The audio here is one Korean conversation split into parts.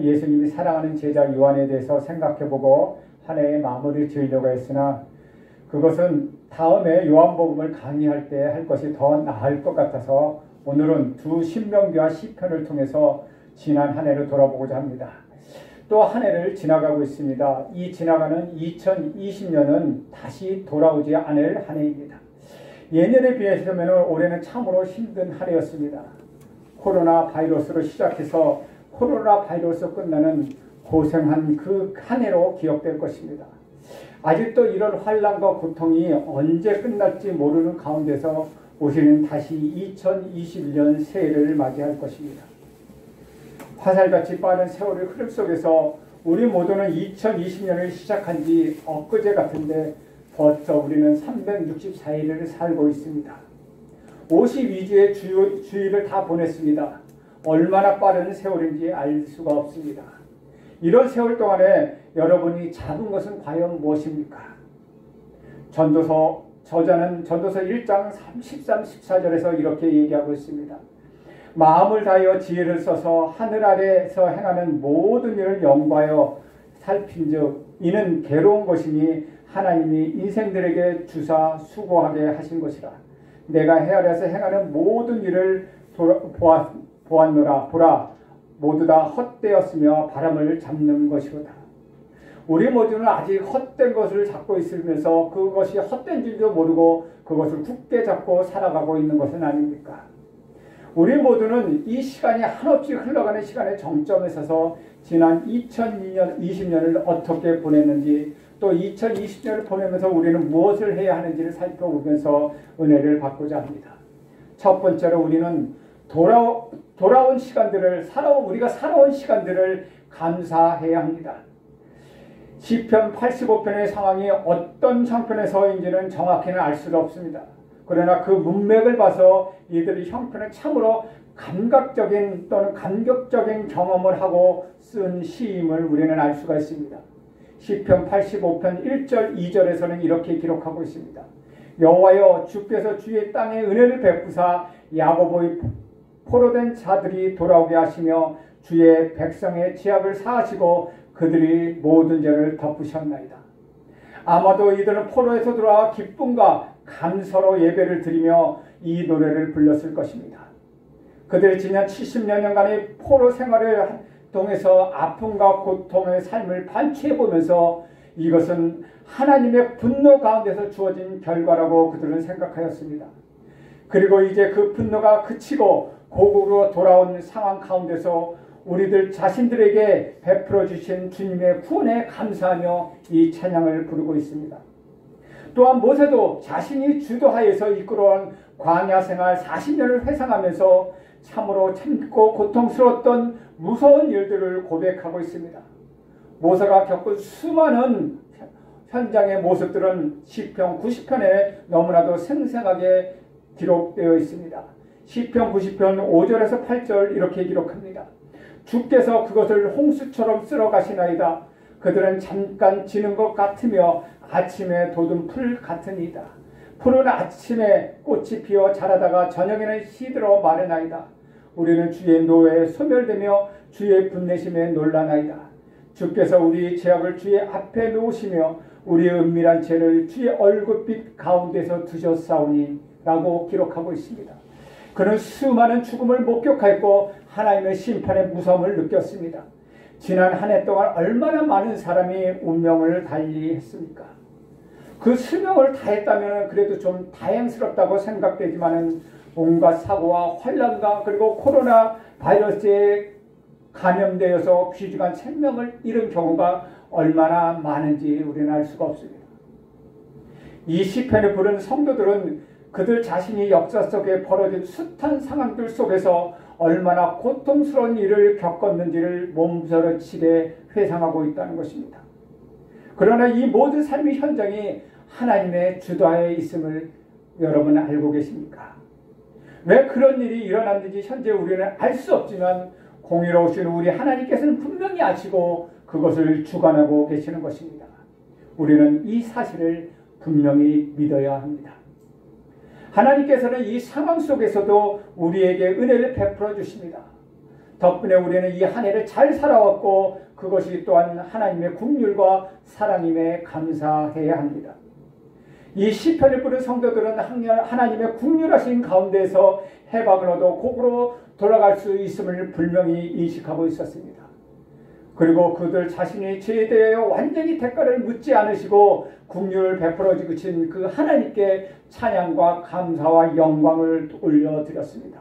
예수님이 사랑하는 제자 요한에 대해서 생각해보고 한 해의 마무리를 지으려고 했으나 그것은 다음에 요한복음을 강의할 때 할 것이 더 나을 것 같아서 오늘은 두 신명기와 시편을 통해서 지난 한 해를 돌아보고자 합니다. 또 한 해를 지나가고 있습니다. 이 지나가는 2020년은 다시 돌아오지 않을 한 해입니다. 예년에 비해서는 올해는 참으로 힘든 한 해였습니다. 코로나 바이러스로 시작해서 코로나 바이러스 끝나는 고생한 그 한 해로 기억될 것입니다. 아직도 이런 환난과 고통이 언제 끝날지 모르는 가운데서 우리는 다시 2021년 새해를 맞이할 것입니다. 화살같이 빠른 세월의 흐름 속에서 우리 모두는 2020년을 시작한 지 엊그제 같은데 벌써 우리는 364일을 살고 있습니다. 52주의 주일을 다 보냈습니다. 얼마나 빠른 세월인지 알 수가 없습니다. 이런 세월 동안에 여러분이 잡은 것은 과연 무엇입니까? 저자는 전도서 1장 13, 14절에서 이렇게 얘기하고 있습니다. 마음을 다하여 지혜를 써서 하늘 아래에서 행하는 모든 일을 연구하여 살핀즉 이는 괴로운 것이니 하나님이 인생들에게 주사 수고하게 하신 것이라. 내가 해 아래에서 행하는 모든 일을 보았노라. 보라, 모두 다 헛되었으며 바람을 잡는 것이로다. 우리 모두는 아직 헛된 것을 잡고 있으면서 그것이 헛된 줄도 모르고 그것을 굳게 잡고 살아가고 있는 것은 아닙니까? 우리 모두는 이 시간이 한없이 흘러가는 시간의 정점에 서서 지난 2020년을 어떻게 보냈는지 또 2020년을 보내면서 우리는 무엇을 해야 하는지를 살펴보면서 은혜를 받고자 합니다. 첫 번째로 우리는 돌아온 시간들을 우리가 살아온 시간들을 감사해야 합니다. 시편 85편의 상황이 어떤 형편에서인지는 정확히는 알 수가 없습니다. 그러나 그 문맥을 봐서 이들의 형편은 참으로 감각적인 또는 감격적인 경험을 하고 쓴 시임을 우리는 알 수가 있습니다. 시편 85편 1절 2절에서는 이렇게 기록하고 있습니다. 여호와여, 주께서 주의 땅에 은혜를 베푸사 야고보의 포로된 자들이 돌아오게 하시며 주의 백성의 죄악을 사하시고 그들이 모든 죄를 덮으셨나이다. 아마도 이들은 포로에서 돌아와 기쁨과 감사로 예배를 드리며 이 노래를 불렀을 것입니다. 그들이 지난 70여 년간의 포로 생활을 통해서 아픔과 고통의 삶을 반추해보면서 이것은 하나님의 분노 가운데서 주어진 결과라고 그들은 생각하였습니다. 그리고 이제 그 분노가 그치고 고국으로 돌아온 상황 가운데서 우리들 자신들에게 베풀어 주신 주님의 구원에 감사하며 이 찬양을 부르고 있습니다. 또한 모세도 자신이 주도하여서 이끌어온 광야 생활 40년을 회상하면서 참으로 참고 고통스러웠던 무서운 일들을 고백하고 있습니다. 모세가 겪은 수많은 현장의 모습들은 시편 90편에 너무나도 생생하게 기록되어 있습니다. 시편 90편 5절에서 8절 이렇게 기록합니다. 주께서 그것을 홍수처럼 쓸어 가시나이다. 그들은 잠깐 지는 것 같으며 아침에 돋은 풀 같으니이다. 풀은 아침에 꽃이 피어 자라다가 저녁에는 시들어 마르나이다. 우리는 주의 노에 소멸되며 주의 분내심에 놀라나이다. 주께서 우리 죄악을 주의 앞에 놓으시며 우리의 은밀한 죄를 주의 얼굴빛 가운데서 두셨사오니 라고 기록하고 있습니다. 그는 수많은 죽음을 목격하였고 하나님의 심판의 무서움을 느꼈습니다. 지난 한 해 동안 얼마나 많은 사람이 운명을 달리했습니까? 그 수명을 다했다면 그래도 좀 다행스럽다고 생각되지만 온갖 사고와 환난과 그리고 코로나 바이러스에 감염되어서 귀중한 생명을 잃은 경우가 얼마나 많은지 우리는 알 수가 없습니다. 이 시편을 부른 성도들은 그들 자신이 역사 속에 벌어진 숱한 상황들 속에서 얼마나 고통스러운 일을 겪었는지를 몸서리치게 회상하고 있다는 것입니다. 그러나 이 모든 삶의 현장이 하나님의 주도하에 있음을 여러분 알고 계십니까? 왜 그런 일이 일어났는지 현재 우리는 알 수 없지만 공의로우신 우리 하나님께서는 분명히 아시고 그것을 주관하고 계시는 것입니다. 우리는 이 사실을 분명히 믿어야 합니다. 하나님께서는 이 상황 속에서도 우리에게 은혜를 베풀어 주십니다. 덕분에 우리는 이 한 해를 잘 살아왔고 그것이 또한 하나님의 긍휼과 사랑임에 감사해야 합니다. 이 시편을 부른 성도들은 하나님의 긍휼하신 가운데서 해방을 얻어 곡으로 돌아갈 수 있음을 분명히 인식하고 있었습니다. 그리고 그들 자신이 죄에 대하여 완전히 대가를 묻지 않으시고 긍휼을 베풀어 주신 그 하나님께 찬양과 감사와 영광을 올려드렸습니다.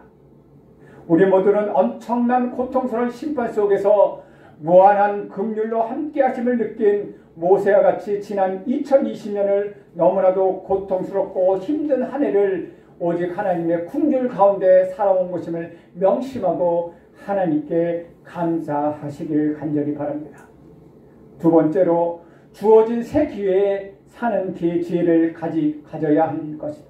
우리 모두는 엄청난 고통스러운 심판 속에서 무한한 긍휼로 함께 하심을 느낀 모세와 같이 지난 2020년을 너무나도 고통스럽고 힘든 한 해를 오직 하나님의 긍휼 가운데 살아온 것임을 명심하고 하나님께 감사하시길 간절히 바랍니다. 두 번째로 주어진 새 기회에 사는 기회를 가져야 할 것이다.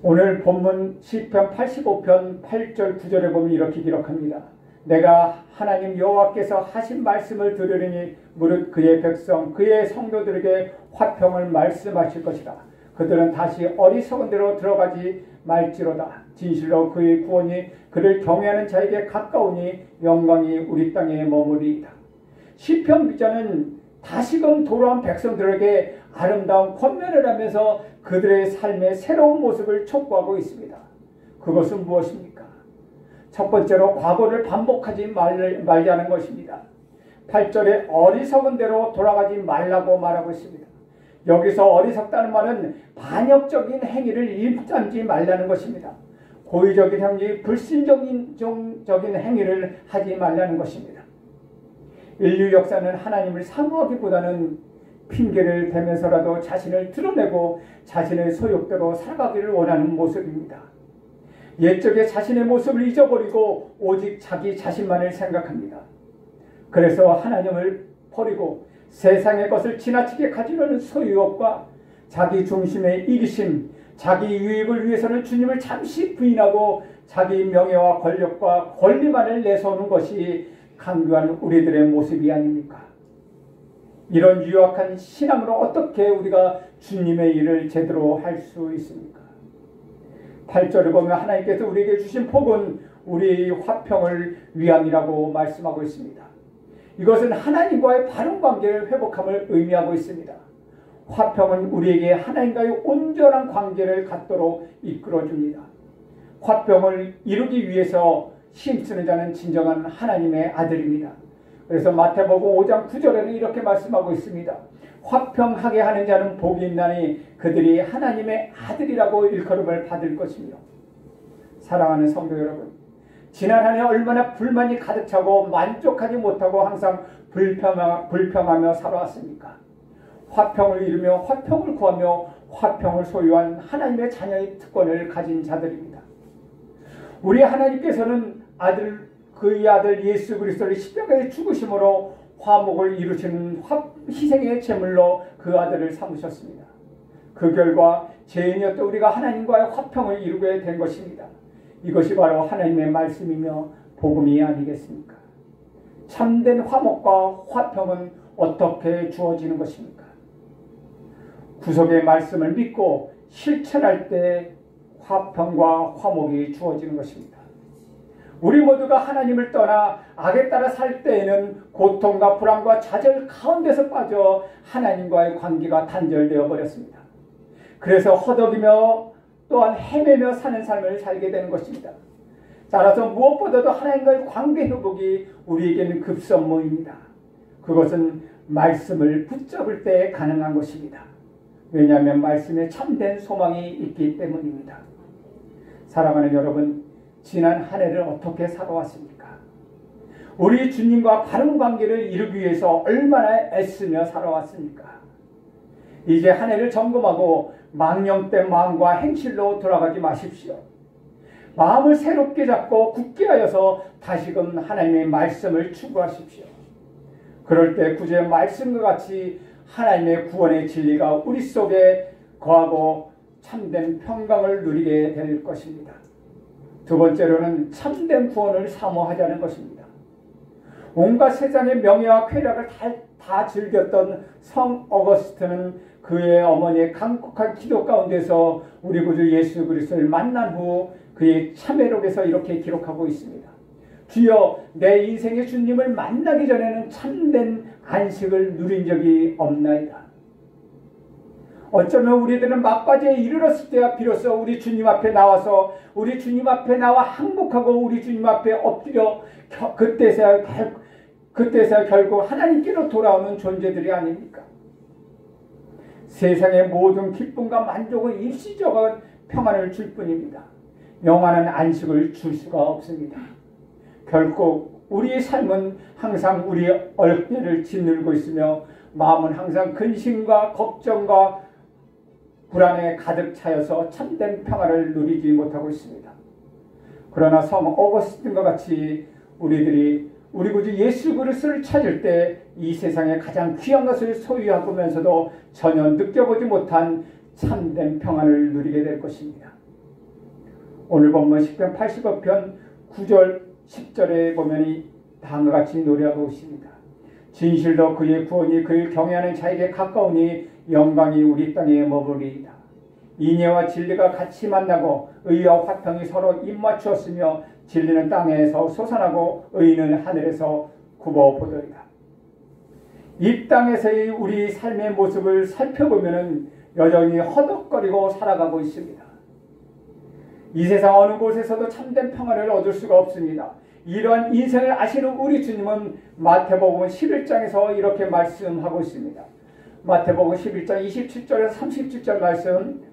오늘 본문 시편 85편 8절 9절에 보면 이렇게 기록합니다. 내가 하나님 여호와께서 하신 말씀을 들으리니 무릇 그의 백성 그의 성도들에게 화평을 말씀하실 것이다. 그들은 다시 어리석은 데로 들어가지 말지로다. 진실로 그의 구원이 그를 경외하는 자에게 가까우니 영광이 우리 땅에 머무리이다. 시편 기자는 다시금 돌아온 백성들에게 아름다운 권면을 하면서 그들의 삶의 새로운 모습을 촉구하고 있습니다. 그것은 무엇입니까? 첫 번째로 과거를 반복하지 말자는 것입니다. 8절에 어리석은 대로 돌아가지 말라고 말하고 있습니다. 여기서 어리석다는 말은 반역적인 행위를 일삼지 말라는 것입니다. 고의적인 행위, 불신적인 행위를 하지 말라는 것입니다. 인류 역사는 하나님을 사모하기보다는 핑계를 대면서라도 자신을 드러내고 자신의 소욕대로 살아가기를 원하는 모습입니다. 옛적의 자신의 모습을 잊어버리고 오직 자기 자신만을 생각합니다. 그래서 하나님을 버리고 세상의 것을 지나치게 가지려는 소유욕과 자기 중심의 이기심, 자기 유익을 위해서는 주님을 잠시 부인하고 자기 명예와 권력과 권리만을 내세우는 것이 강교한 우리들의 모습이 아닙니까? 이런 유약한 신앙으로 어떻게 우리가 주님의 일을 제대로 할 수 있습니까? 8절을 보면 하나님께서 우리에게 주신 복은 우리의 화평을 위함이라고 말씀하고 있습니다. 이것은 하나님과의 바른 관계를 회복함을 의미하고 있습니다. 화평은 우리에게 하나님과의 온전한 관계를 갖도록 이끌어줍니다. 화평을 이루기 위해서 힘쓰는 자는 진정한 하나님의 아들입니다. 그래서 마태복음 5장 9절에는 이렇게 말씀하고 있습니다. 화평하게 하는 자는 복이 있나니 그들이 하나님의 아들이라고 일컬음을 받을 것이며. 사랑하는 성도 여러분, 지난 한 해 얼마나 불만이 가득 차고 만족하지 못하고 항상 불평하며 살아왔습니까? 화평을 이루며 화평을 구하며 화평을 소유한 하나님의 자녀의 특권을 가진 자들입니다. 우리 하나님께서는 그의 아들 예수 그리스도를 십자가에 죽으심으로 화목을 이루시는 희생의 제물로 그 아들을 삼으셨습니다. 그 결과 죄인이었던 우리가 하나님과의 화평을 이루게 된 것입니다. 이것이 바로 하나님의 말씀이며 복음이 아니겠습니까? 참된 화목과 화평은 어떻게 주어지는 것입니까? 구속의 말씀을 믿고 실천할 때 화평과 화목이 주어지는 것입니다. 우리 모두가 하나님을 떠나 악에 따라 살 때에는 고통과 불안과 좌절 가운데서 빠져 하나님과의 관계가 단절되어 버렸습니다. 그래서 허덕이며 또한 헤매며 사는 삶을 살게 되는 것입니다. 따라서 무엇보다도 하나님과의 관계 회복이 우리에게는 급선무입니다. 그것은 말씀을 붙잡을 때 가능한 것입니다. 왜냐하면 말씀에 참된 소망이 있기 때문입니다. 사랑하는 여러분, 지난 한 해를 어떻게 살아왔습니까? 우리 주님과 바른 관계를 이루기 위해서 얼마나 애쓰며 살아왔습니까? 이제 한 해를 점검하고 망령된 마음과 행실로 돌아가지 마십시오. 마음을 새롭게 잡고 굳게 하여서 다시금 하나님의 말씀을 추구하십시오. 그럴 때 구제 말씀과 같이 하나님의 구원의 진리가 우리 속에 거하고 참된 평강을 누리게 될 것입니다. 두 번째로는 참된 구원을 사모하자는 것입니다. 온갖 세상의 명예와 쾌락을 다 즐겼던 성 어거스트는 그의 어머니의 간곡한 기도 가운데서 우리 구주 예수 그리스도를 만난 후 그의 참회록에서 이렇게 기록하고 있습니다. 주여 내 인생의 주님을 만나기 전에는 참된 안식을 누린 적이 없나이다. 어쩌면 우리들은 막바지에 이르렀을 때야 비로소 우리 주님 앞에 나와서 우리 주님 앞에 나와 항복하고 우리 주님 앞에 엎드려 그때서야 결국 하나님께로 돌아오는 존재들이 아닙니까? 세상의 모든 기쁨과 만족은 일시적인 평안을 줄 뿐입니다. 영원한 안식을 줄 수가 없습니다. 결국 우리의 삶은 항상 우리의 어깨를 짓누르고 있으며 마음은 항상 근심과 걱정과 불안에 가득 차여서 참된 평안을 누리지 못하고 있습니다. 그러나 성 어거스틴과 같이 우리 구주 예수 그리스도를 찾을 때 이 세상에 가장 귀한 것을 소유하면서도 전혀 느껴보지 못한 참된 평안을 누리게 될 것입니다. 오늘 본문 시편 85편 9절 10절에 보면 다음과 같이 노래하고 있습니다. 진실로 그의 구원이 그를 경외하는 자에게 가까우니 영광이 우리 땅에 머무르리이다. 인애와 진리가 같이 만나고 의와 화평이 서로 입맞추었으며 진리는 땅에서 솟아나고 의는 하늘에서 굽어보더이다. 이 땅에서의 우리 삶의 모습을 살펴보면 여전히 허덕거리고 살아가고 있습니다. 이 세상 어느 곳에서도 참된 평안을 얻을 수가 없습니다. 이러한 인생을 아시는 우리 주님은 마태복음 11장에서 이렇게 말씀하고 있습니다. 마태복음 11장 27절에서 37절 말씀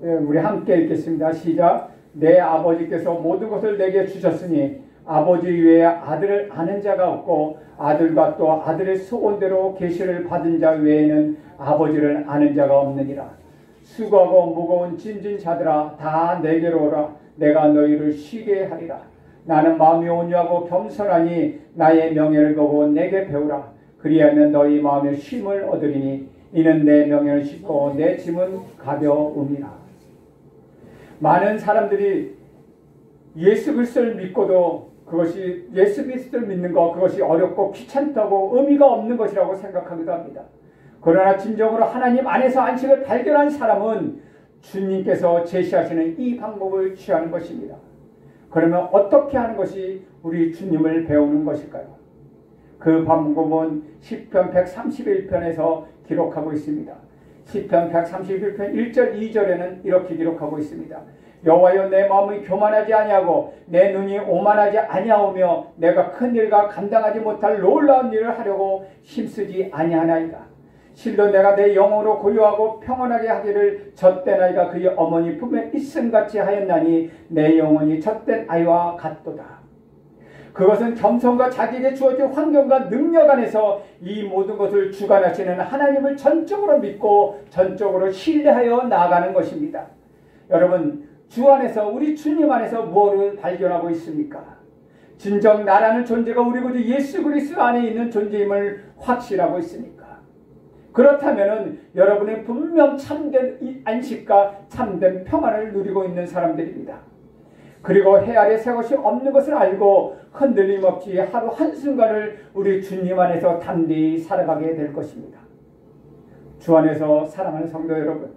우리 함께 읽겠습니다. 시작. 내 아버지께서 모든 것을 내게 주셨으니 아버지 외에 아들을 아는 자가 없고 아들과 또 아들의 소원대로 계시를 받은 자 외에는 아버지를 아는 자가 없느니라. 수고하고 무거운 짐진 자들아 다 내게로 오라. 내가 너희를 쉬게 하리라. 나는 마음이 온유하고 겸손하니 나의 명예를 보고 내게 배우라. 그리하면 너희 마음에 쉼을 얻으리니 이는 내 명예는 쉽고 내 짐은 가벼움이라. 많은 사람들이 예수 그리스도를 믿고도 그것이 예수 그리스도를 믿는 것 그것이 어렵고 귀찮다고 의미가 없는 것이라고 생각하기도 합니다. 그러나 진정으로 하나님 안에서 안식을 발견한 사람은 주님께서 제시하시는 이 방법을 취하는 것입니다. 그러면 어떻게 하는 것이 우리 주님을 배우는 것일까요? 그 방법은 시편 131편에서 기록하고 있습니다. 시편 131편 1절 2절에는 이렇게 기록하고 있습니다. 여호와여 내 마음이 교만하지 아니하고 내 눈이 오만하지 아니하오며 내가 큰 일과 감당하지 못할 놀라운 일을 하려고 힘쓰지 아니하나이다. 실로 내가 내 영혼으로 고요하고 평안하게 하기를 젖된 아이가 그의 어머니 품에 있음같이 하였나니 내 영혼이 젖된 아이와 같도다. 그것은 겸손과 자기에게 주어진 환경과 능력 안에서 이 모든 것을 주관하시는 하나님을 전적으로 믿고 전적으로 신뢰하여 나아가는 것입니다. 여러분 주 안에서 우리 주님 안에서 무엇을 발견하고 있습니까? 진정 나라는 존재가 우리 구주 예수 그리스도 안에 있는 존재임을 확신하고 있습니까? 그렇다면 여러분은 분명 참된 안식과 참된 평안을 누리고 있는 사람들입니다. 그리고 해 아래 새 것이 없는 것을 알고 흔들림 없이 하루 한순간을 우리 주님 안에서 담대히 살아가게 될 것입니다. 주 안에서 사랑하는 성도 여러분,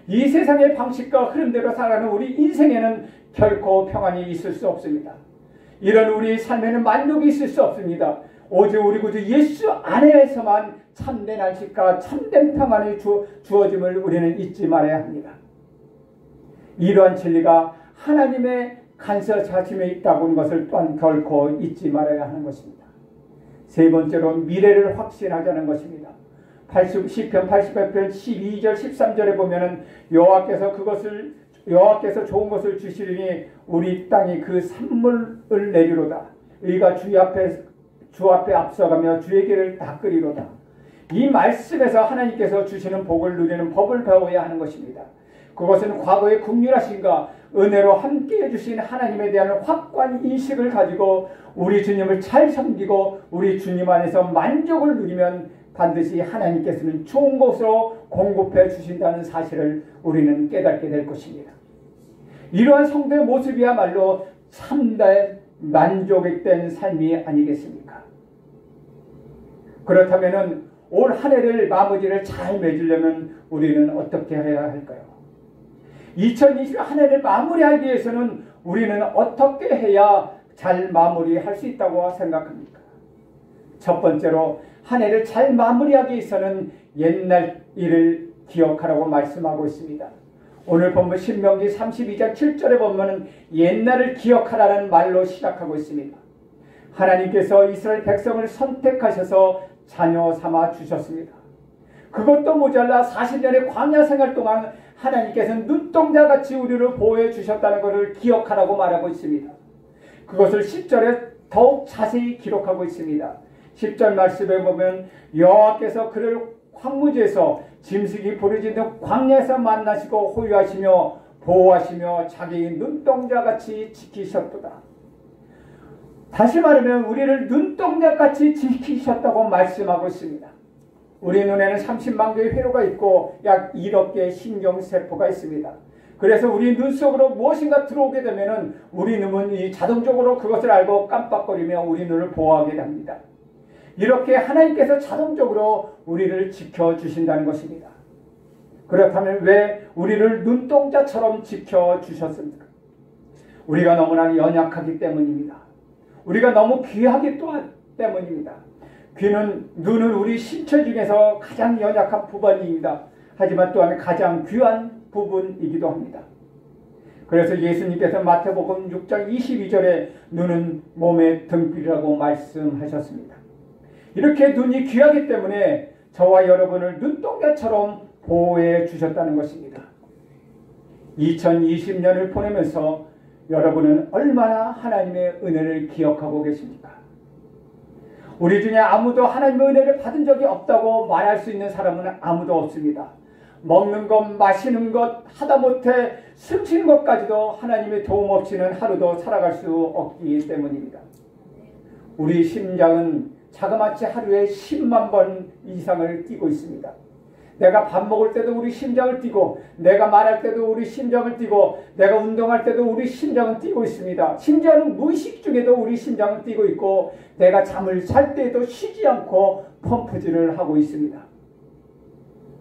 이 세상의 방식과 흐름대로 살아가는 우리 인생에는 결코 평안이 있을 수 없습니다. 이런 우리 삶에는 만족이 있을 수 없습니다. 오직 우리 구주 예수 안에서만 참된 안식과 참된 평안이 주어짐을 우리는 잊지 말아야 합니다. 이러한 진리가 하나님의 간섭하심에 있다고 하는 것을 또한 결코 잊지 말아야 하는 것입니다. 세 번째로 미래를 확신하자는 것입니다. 시편 88편 12절 13절에 보면은 여호와께서 좋은 것을 주시리니 우리 땅이 그 산물을 내리로다. 의가 주 앞에 앞서가며 주의 길을 닦으리로다. 이 말씀에서 하나님께서 주시는 복을 누리는 법을 배워야 하는 것입니다. 그것은 과거의 긍휼하심과 은혜로 함께해 주신 하나님에 대한 확고한 인식을 가지고 우리 주님을 잘 섬기고 우리 주님 안에서 만족을 누리면 반드시 하나님께서는 좋은 것으로 공급해 주신다는 사실을 우리는 깨닫게 될 것입니다. 이러한 성도의 모습이야말로 참된 만족된 삶이 아니겠습니까? 그렇다면 올 한 해를 마무리를 잘 맺으려면 우리는 어떻게 해야 할까요? 2020 한 해를 마무리하기 위해서는 우리는 어떻게 해야 잘 마무리할 수 있다고 생각합니까? 첫 번째로 한 해를 잘 마무리하기 위해서는 옛날 일을 기억하라고 말씀하고 있습니다. 오늘 본문 신명기 32장 7절에 보면 옛날을 기억하라는 말로 시작하고 있습니다. 하나님께서 이스라엘 백성을 선택하셔서 자녀 삼아 주셨습니다. 그것도 모자라 40년의 광야 생활 동안 하나님께서는 눈동자같이 우리를 보호해 주셨다는 것을 기억하라고 말하고 있습니다. 그것을 10절에 더욱 자세히 기록하고 있습니다. 10절 말씀에 보면 여호와께서 그를 황무지에서 짐승이 부르짖는 광야에서 만나시고 호위하시며 보호하시며 자기의 눈동자같이 지키셨도다. 다시 말하면 우리를 눈동자같이 지키셨다고 말씀하고 있습니다. 우리 눈에는 30만 개의 회로가 있고 약 1억 개의 신경세포가 있습니다. 그래서 우리 눈 속으로 무엇인가 들어오게 되면 우리 눈은 자동적으로 그것을 알고 깜빡거리며 우리 눈을 보호하게 됩니다. 이렇게 하나님께서 자동적으로 우리를 지켜주신다는 것입니다. 그렇다면 왜 우리를 눈동자처럼 지켜주셨습니까? 우리가 너무나 연약하기 때문입니다. 우리가 너무 귀하기 또한 때문입니다. 눈은 우리 신체 중에서 가장 연약한 부분입니다. 하지만 또한 가장 귀한 부분이기도 합니다. 그래서 예수님께서 마태복음 6장 22절에 눈은 몸의 등불이라고 말씀하셨습니다. 이렇게 눈이 귀하기 때문에 저와 여러분을 눈동자처럼 보호해 주셨다는 것입니다. 2020년을 보내면서 여러분은 얼마나 하나님의 은혜를 기억하고 계십니까? 우리 중에 아무도 하나님의 은혜를 받은 적이 없다고 말할 수 있는 사람은 아무도 없습니다. 먹는 것, 마시는 것, 하다못해 숨쉬는 것까지도 하나님의 도움 없이는 하루도 살아갈 수 없기 때문입니다. 우리 심장은 자그마치 하루에 10만 번 이상을 뛰고 있습니다. 내가 밥 먹을 때도 우리 심장을 뛰고, 내가 말할 때도 우리 심장을 뛰고, 내가 운동할 때도 우리 심장은 뛰고 있습니다. 심지어는 무의식 중에도 우리 심장은 뛰고 있고, 내가 잠을 잘 때에도 쉬지 않고 펌프질을 하고 있습니다.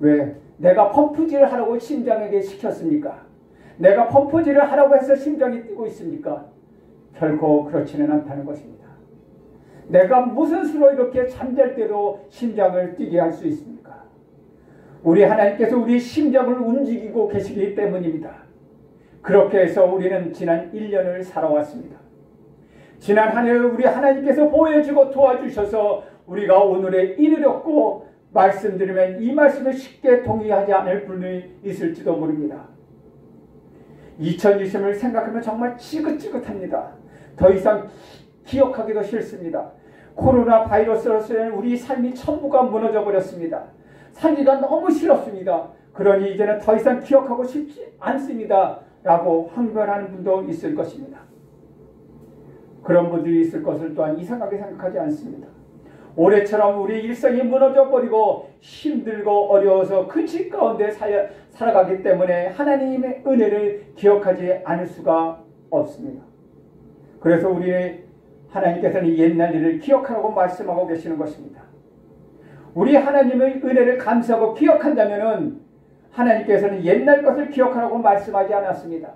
왜? 내가 펌프질을 하라고 심장에게 시켰습니까? 내가 펌프질을 하라고 해서 심장이 뛰고 있습니까? 결코 그렇지는 않다는 것입니다. 내가 무슨 수로 이렇게 잠잘 때도 심장을 뛰게 할 수 있습니까? 우리 하나님께서 우리 심장을 움직이고 계시기 때문입니다. 그렇게 해서 우리는 지난 1년을 살아왔습니다. 지난 한 해 우리 하나님께서 보호해주고 도와주셔서 우리가 오늘에 이르렀고, 말씀드리면 이 말씀을 쉽게 동의하지 않을 분이 있을지도 모릅니다. 2020을 생각하면 정말 지긋지긋합니다. 더 이상 기억하기도 싫습니다. 코로나 바이러스로서는 우리 삶이 전부가 무너져 버렸습니다. 살기가 너무 싫었습니다. 그러니 이제는 더 이상 기억하고 싶지 않습니다. 라고 항변하는 분도 있을 것입니다. 그런 분들이 있을 것을 또한 이상하게 생각하지 않습니다. 올해처럼 우리 일상이 무너져 버리고 힘들고 어려워서 근심 가운데 살아가기 때문에 하나님의 은혜를 기억하지 않을 수가 없습니다. 그래서 우리 하나님께서는 옛날 일을 기억하라고 말씀하고 계시는 것입니다. 우리 하나님의 은혜를 감사하고 기억한다면 하나님께서는 옛날 것을 기억하라고 말씀하지 않았습니다.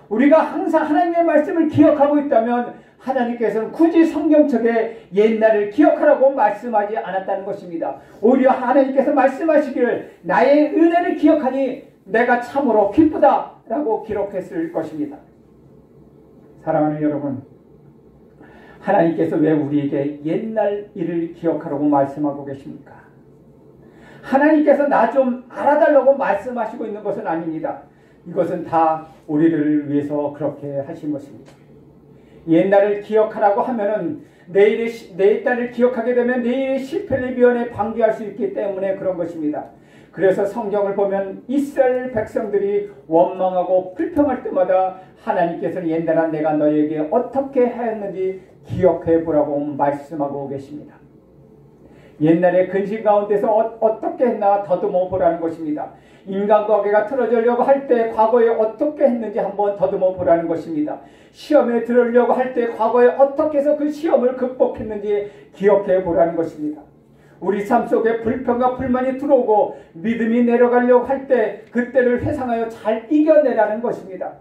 우리가 항상 하나님의 말씀을 기억하고 있다면 하나님께서는 굳이 성경책에 옛날을 기억하라고 말씀하지 않았다는 것입니다. 오히려 하나님께서 말씀하시기를 나의 은혜를 기억하니 내가 참으로 기쁘다 라고 기록했을 것입니다. 사랑하는 여러분, 하나님께서 왜 우리에게 옛날 일을 기억하라고 말씀하고 계십니까? 하나님께서 나 좀 알아달라고 말씀하시고 있는 것은 아닙니다. 이것은 다 우리를 위해서 그렇게 하신 것입니다. 옛날을 기억하라고 하면은 내일을 기억하게 되면 내일의 실패를 미연에 방지할 수 있기 때문에 그런 것입니다. 그래서 성경을 보면 이스라엘 백성들이 원망하고 불평할 때마다 하나님께서는 옛날에 내가 너에게 어떻게 하였는지 기억해 보라고 말씀하고 계십니다. 옛날에 근심 가운데서 어떻게 했나 더듬어 보라는 것입니다. 인간관계가 틀어지려고 할 때 과거에 어떻게 했는지 한번 더듬어 보라는 것입니다. 시험에 들으려고 할 때 과거에 어떻게 해서 그 시험을 극복했는지 기억해 보라는 것입니다. 우리 삶 속에 불평과 불만이 들어오고 믿음이 내려가려고 할 때 그때를 회상하여 잘 이겨내라는 것입니다.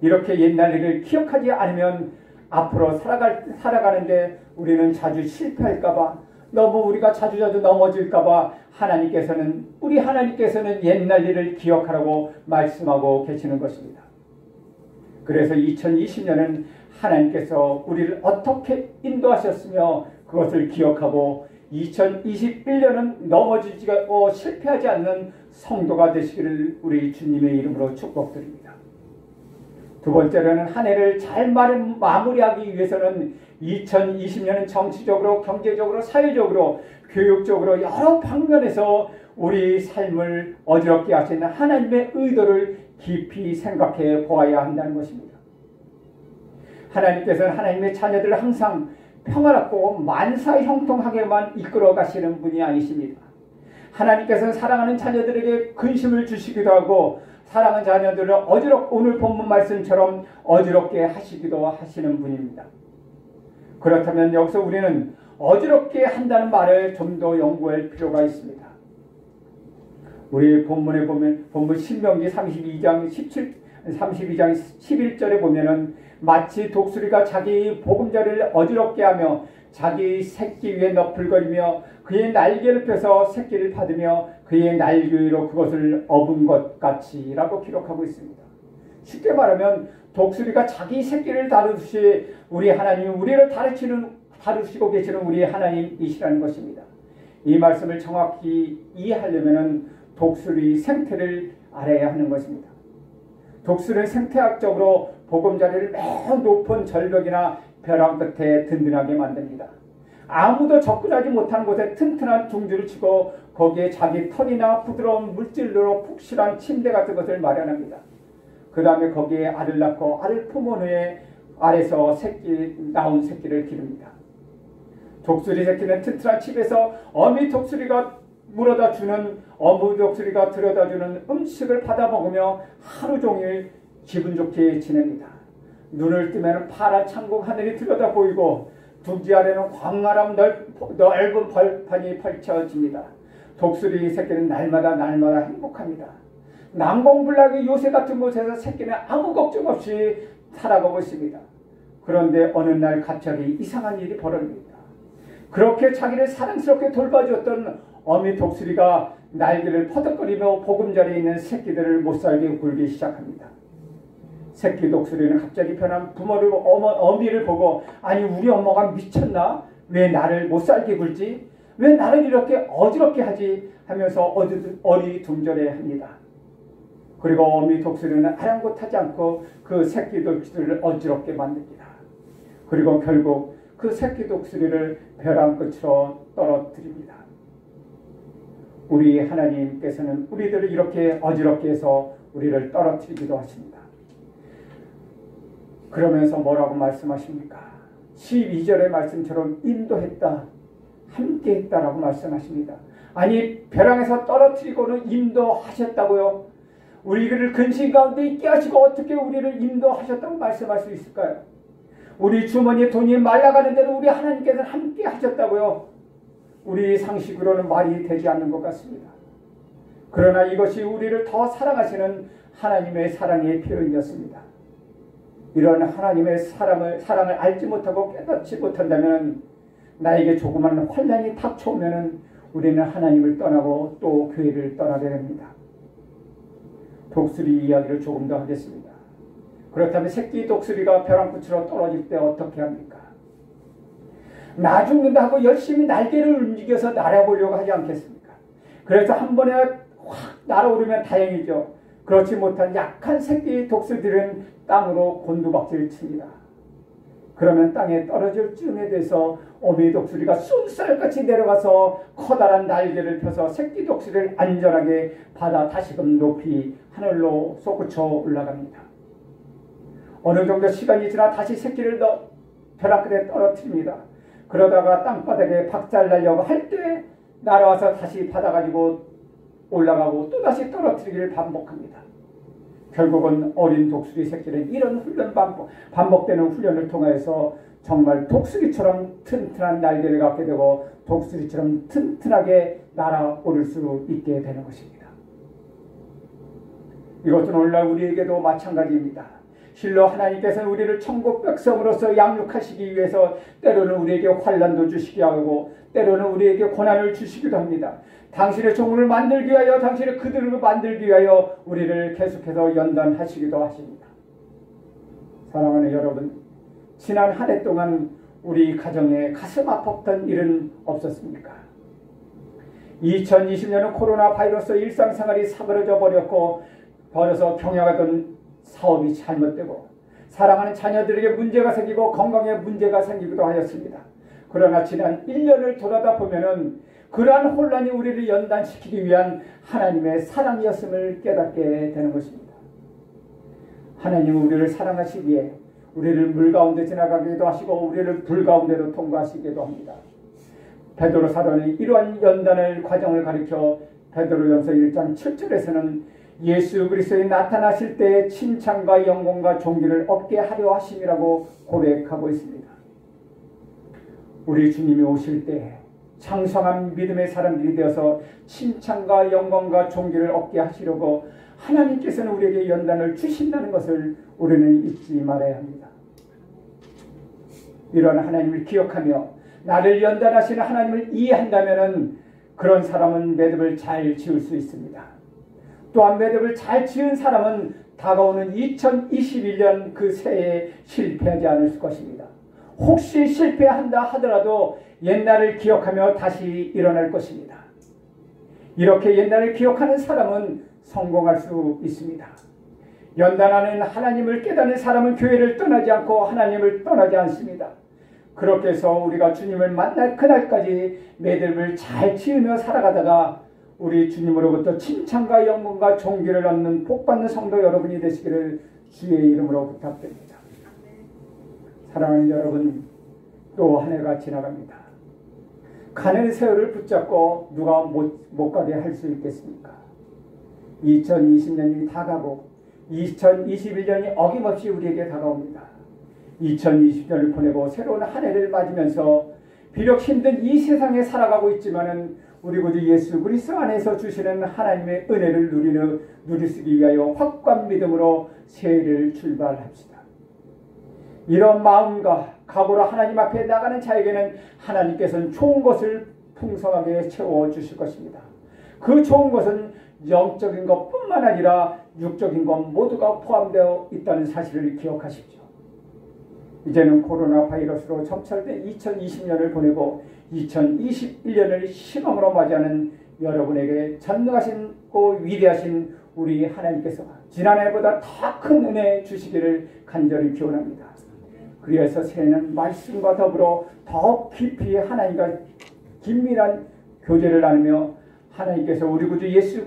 이렇게 옛날 일을 기억하지 않으면 앞으로 살아가는데 우리는 자주 실패할까봐, 너무 우리가 자주자주 넘어질까봐 우리 하나님께서는 옛날 일을 기억하라고 말씀하고 계시는 것입니다. 그래서 2020년은 하나님께서 우리를 어떻게 인도하셨으며 그것을 기억하고 2021년은 넘어지고 실패하지 않는 성도가 되시기를 우리 주님의 이름으로 축복드립니다. 두 번째로는 한 해를 잘 마무리하기 위해서는 2020년은 정치적으로, 경제적으로, 사회적으로, 교육적으로 여러 방면에서 우리 삶을 어지럽게 하시는 하나님의 의도를 깊이 생각해 보아야 한다는 것입니다. 하나님께서는 하나님의 자녀들을 항상 평화롭고 만사형통하게만 이끌어 가시는 분이 아니십니다. 하나님께서는 사랑하는 자녀들에게 근심을 주시기도 하고 사랑하는 자녀들을 오늘 본문 말씀처럼 어지럽게 하시기도 하시는 분입니다. 그렇다면 여기서 우리는 어지럽게 한다는 말을 좀 더 연구할 필요가 있습니다. 우리 본문에 보면 본문 신명기 32장 11절에 보면은 마치 독수리가 자기 보금자리를 어지럽게 하며 자기 새끼 위에 너풀거리며 그의 날개를 펴서 새끼를 받으며 그의 날개 위로 그것을 업은 것 같이라고 기록하고 있습니다. 쉽게 말하면 독수리가 자기 새끼를 다루듯이 우리 하나님이 우리를 다루시고 계시는 우리 하나님이시라는 것입니다. 이 말씀을 정확히 이해하려면 독수리 생태를 알아야 하는 것입니다. 독수리는 생태학적으로 보금자리를 매우 높은 절벽이나 벼랑 끝에 든든하게 만듭니다. 아무도 접근하지 못하는 곳에 튼튼한 둥지를 치고 거기에 자기 털이나 부드러운 물질로 푹실한 침대 같은 것을 마련합니다. 그 다음에 거기에 알을 낳고 알을 품은 후에 알에서 나온 새끼를 기릅니다. 독수리 새끼는 튼튼한 칩에서 어미 독수리가 들여다주는 음식을 받아 먹으며 하루 종일 기분 좋게 지냅니다. 눈을 뜨면 파란 천국 하늘이 들여다 보이고 둥지 아래는 광활한 넓은 벌판이 펼쳐집니다. 독수리 새끼는 날마다 행복합니다. 난공불락의 요새 같은 곳에서 새끼는 아무 걱정 없이 살아가고 있습니다. 그런데 어느 날 갑자기 이상한 일이 벌어집니다. 그렇게 자기를 사랑스럽게 돌봐주었던 어미 독수리가 날개를 퍼덕거리며 보금자리에 있는 새끼들을 못살게 굴기 시작합니다. 새끼 독수리는 갑자기 변한 어미를 보고 아니 우리 엄마가 미쳤나? 왜 나를 못살게 굴지? 왜 나를 이렇게 어지럽게 하지? 하면서 어리둥절해합니다. 그리고 어미 독수리는 아랑곳하지 않고 그 새끼 독수리를 어지럽게 만듭니다. 그리고 결국 그 새끼 독수리를 벼랑 끝으로 떨어뜨립니다. 우리 하나님께서는 우리들을 이렇게 어지럽게 해서 우리를 떨어뜨리기도 하십니다. 그러면서 뭐라고 말씀하십니까? 12절의 말씀처럼 인도했다, 함께했다라고 말씀하십니다. 아니 벼랑에서 떨어뜨리고는 인도하셨다고요? 우리를 근심 가운데 있게 하시고 어떻게 우리를 인도하셨다고 말씀할 수 있을까요? 우리 주머니에 돈이 말라가는 대로 우리 하나님께서는 함께 하셨다고요? 우리 상식으로는 말이 되지 않는 것 같습니다. 그러나 이것이 우리를 더 사랑하시는 하나님의 사랑의 표현이었습니다. 이런 하나님의 사랑을 알지 못하고 깨닫지 못한다면 나에게 조그만 환난이 닥쳐오면 우리는 하나님을 떠나고 또 교회를 떠나게 됩니다. 독수리 이야기를 조금 더 하겠습니다. 그렇다면 새끼 독수리가 벼랑 끝으로 떨어질 때 어떻게 합니까? 나 죽는다 하고 열심히 날개를 움직여서 날아보려고 하지 않겠습니까? 그래서 한 번에 확 날아오르면 다행이죠. 그렇지 못한 약한 새끼 독수리들은 땅으로 곤두박질을 칩니다. 그러면 땅에 떨어질 쯤에 돼서 어미 독수리가 쏜살같이 내려가서 커다란 날개를 펴서 새끼 독수리를 안전하게 받아 다시금 높이 하늘로 솟구쳐 올라갑니다. 어느 정도 시간이 지나 다시 새끼를 벼랑 끝에 떨어뜨립니다. 그러다가 땅바닥에 박살나려고 할 때 날아와서 다시 받아가지고 올라가고 또다시 떨어뜨리기를 반복합니다. 결국은 어린 독수리 새끼는 이런 반복되는 훈련을 통해서 정말 독수리처럼 튼튼한 날개를 갖게 되고 독수리처럼 튼튼하게 날아오를 수 있게 되는 것입니다. 이것은 오늘날 우리에게도 마찬가지입니다. 실로 하나님께서는 우리를 천국 백성으로서 양육하시기 위해서 때로는 우리에게 환난도 주시기도 하고 때로는 우리에게 고난을 주시기도 합니다. 당신의 종을 만들기 위하여, 당신의 그들을 만들기 위하여 우리를 계속해서 연단하시기도 하십니다. 사랑하는 여러분, 지난 한 해 동안 우리 가정에 가슴 아팠던 일은 없었습니까? 2020년은 코로나 바이러스 일상생활이 사그러져 버려서 경영하던 사업이 잘못되고 사랑하는 자녀들에게 문제가 생기고 건강에 문제가 생기기도 하였습니다. 그러나 지난 1년을 돌아다 보면은 그러한 혼란이 우리를 연단시키기 위한 하나님의 사랑이었음을 깨닫게 되는 것입니다. 하나님은 우리를 사랑하시기에 우리를 물 가운데 지나가기도 하시고 우리를 불 가운데로 통과하시기도 합니다. 베드로 사도는 이러한 연단의 과정을 가리켜 베드로전서 1장 7절에서는 예수 그리스도에 나타나실 때의 칭찬과 영광과 존귀를 얻게 하려 하심이라고 고백하고 있습니다. 우리 주님이 오실 때 창성한 믿음의 사람들이 되어서 칭찬과 영광과 존귀를 얻게 하시려고 하나님께서는 우리에게 연단을 주신다는 것을 우리는 잊지 말아야 합니다. 이런 하나님을 기억하며 나를 연단하시는 하나님을 이해한다면 그런 사람은 매듭을 잘 지을 수 있습니다. 또한 매듭을 잘 지은 사람은 다가오는 2021년 그 새해에 실패하지 않을 것입니다. 혹시 실패한다 하더라도 옛날을 기억하며 다시 일어날 것입니다. 이렇게 옛날을 기억하는 사람은 성공할 수 있습니다. 연단하는 하나님을 깨닫는 사람은 교회를 떠나지 않고 하나님을 떠나지 않습니다. 그렇게 해서 우리가 주님을 만날 그날까지 매듭을 잘 지으며 살아가다가 우리 주님으로부터 칭찬과 영광과 존귀를 얻는 복받는 성도 여러분이 되시기를 주의 이름으로 부탁드립니다. 사랑하는 여러분, 또 한 해가 지나갑니다. 가는 세월을 붙잡고 누가 못 가게 할 수 있겠습니까? 2020년이 다가고 2021년이 어김없이 우리에게 다가옵니다. 2020년을 보내고 새로운 한 해를 맞으면서 비록 힘든 이 세상에 살아가고 있지만은 우리 구주 예수 그리스도 안에서 주시는 하나님의 은혜를 누리시기 위하여 확고한 믿음으로 새해를 출발합시다. 이런 마음과 각오로 하나님 앞에 나가는 자에게는 하나님께서는 좋은 것을 풍성하게 채워주실 것입니다. 그 좋은 것은 영적인 것뿐만 아니라 육적인 것 모두가 포함되어 있다는 사실을 기억하십시오. 이제는 코로나 바이러스로 점철된 2020년을 보내고 2021년을 희망으로 맞이하는 여러분에게 전능하시고 위대하신 우리 하나님께서 지난해보다 더 큰 은혜 주시기를 간절히 기원합니다. 그래서 새해는 말씀과 더불어 더 깊이 하나님과 긴밀한 교제를 나누며 하나님께서 우리 구주 예수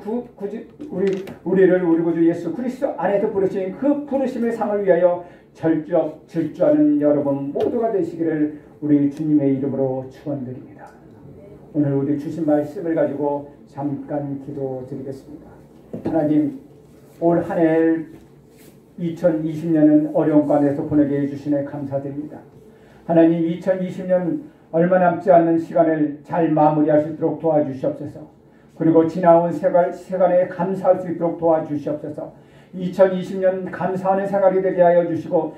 그리스도 안에서 부르신 그 부르심의 상을 위하여 질주하는 여러분 모두가 되시기를 우리 주님의 이름으로 축원드립니다. 오늘 우리 주신 말씀을 가지고 잠깐 기도드리겠습니다. 하나님, 올 한 해 2020년은 어려운 가운데서 보내게 해주시네 감사드립니다. 하나님, 2020년 얼마 남지 않는 시간을 잘 마무리할 수 있도록 도와주시옵소서. 그리고 지나온 세간에 감사할 수 있도록 도와주시옵소서. 2020년 감사하는 생활이 되게 하여 주시고